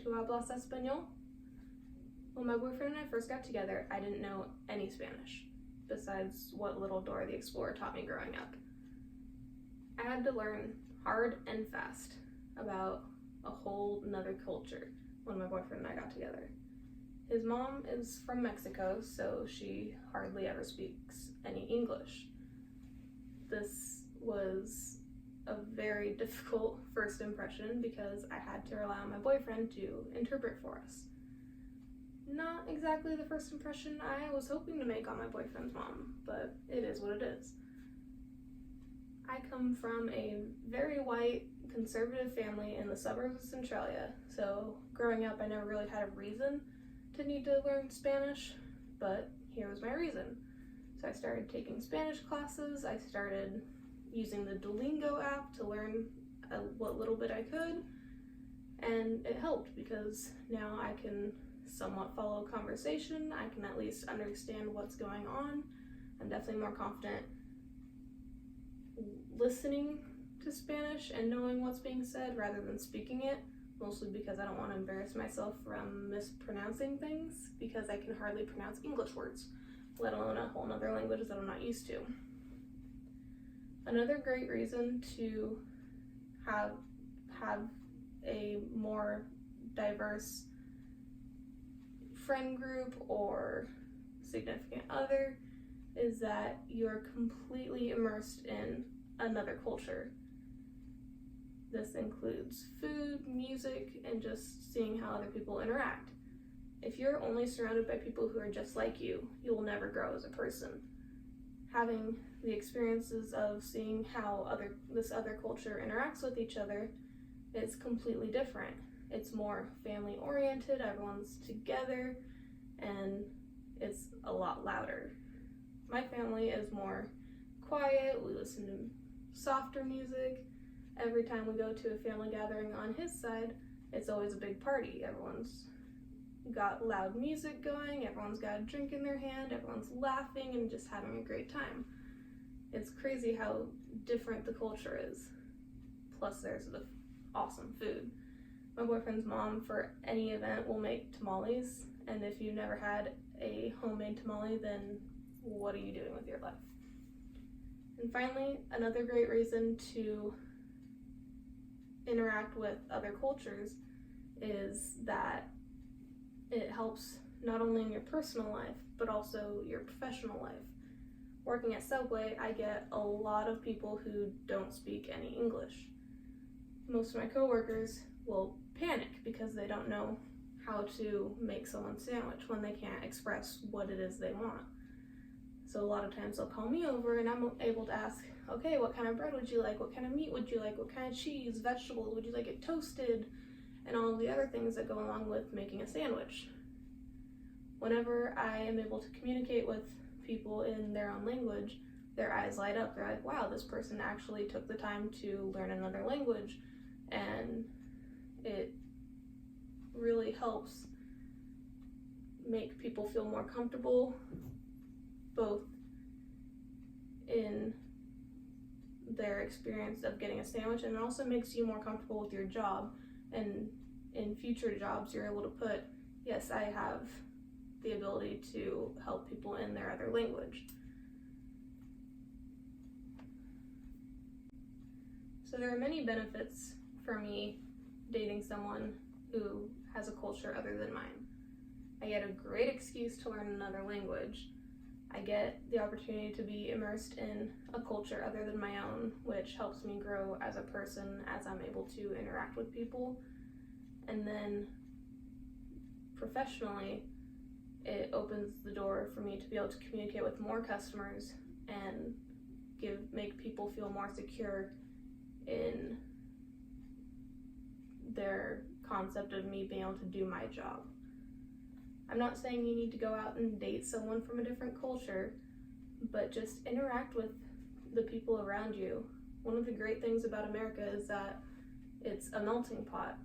¿Tú hablas español? When my boyfriend and I first got together, I didn't know any Spanish, besides what little Dora the Explorer taught me growing up. I had to learn hard and fast about a whole nother culture when my boyfriend and I got together. His mom is from Mexico, so she hardly ever speaks any English. This was a very difficult first impression because I had to rely on my boyfriend to interpret for us. Not exactly the first impression I was hoping to make on my boyfriend's mom, but it is what it is. I come from a very white, conservative family in the suburbs of Centralia, so growing up I never really had a reason to need to learn Spanish, but here was my reason. So I started taking Spanish classes, I started using the Duolingo app to learn what little bit I could, and it helped because now I can somewhat follow a conversation, I can at least understand what's going on. I'm definitely more confident listening to Spanish and knowing what's being said rather than speaking it, mostly because I don't want to embarrass myself from mispronouncing things because I can hardly pronounce English words, let alone a whole nother language that I'm not used to. Another great reason to have a more diverse friend group or significant other is that you're completely immersed in another culture. This includes food, music, and just seeing how other people interact. If you're only surrounded by people who are just like you, you will never grow as a person. Having the experiences of seeing how this other culture interacts with each other is completely different. It's more family oriented, everyone's together, and it's a lot louder. My family is more quiet, we listen to softer music. Every time we go to a family gathering on his side, it's always a big party. Everyone's got loud music going, everyone's got a drink in their hand, everyone's laughing and just having a great time. It's crazy how different the culture is. Plus there's the awesome food. My boyfriend's mom, for any event, will make tamales, and if you've never had a homemade tamale, then what are you doing with your life? And finally, another great reason to interact with other cultures is that it helps not only in your personal life, but also your professional life. Working at Subway, I get a lot of people who don't speak any English. Most of my coworkers will panic because they don't know how to make someone's sandwich when they can't express what it is they want. So a lot of times they'll call me over and I'm able to ask, okay, what kind of bread would you like? What kind of meat would you like? What kind of cheese, vegetables? Would you like it toasted? And all of the other things that go along with making a sandwich. Whenever I am able to communicate with people in their own language, their eyes light up. They're like, wow, this person actually took the time to learn another language, and it really helps make people feel more comfortable, both in their experience of getting a sandwich, and it also makes you more comfortable with your job. And in future jobs, you're able to put, yes, I have the ability to help people in their other language. So there are many benefits for me dating someone who has a culture other than mine. I get a great excuse to learn another language. I get the opportunity to be immersed in a culture other than my own, which helps me grow as a person as I'm able to interact with people. And then professionally, it opens the door for me to be able to communicate with more customers and make people feel more secure in their concept of me being able to do my job. I'm not saying you need to go out and date someone from a different culture, but just interact with the people around you. One of the great things about America is that it's a melting pot,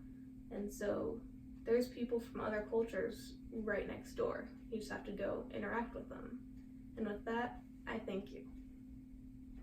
and so there's people from other cultures right next door. You just have to go interact with them. And with that, I thank you.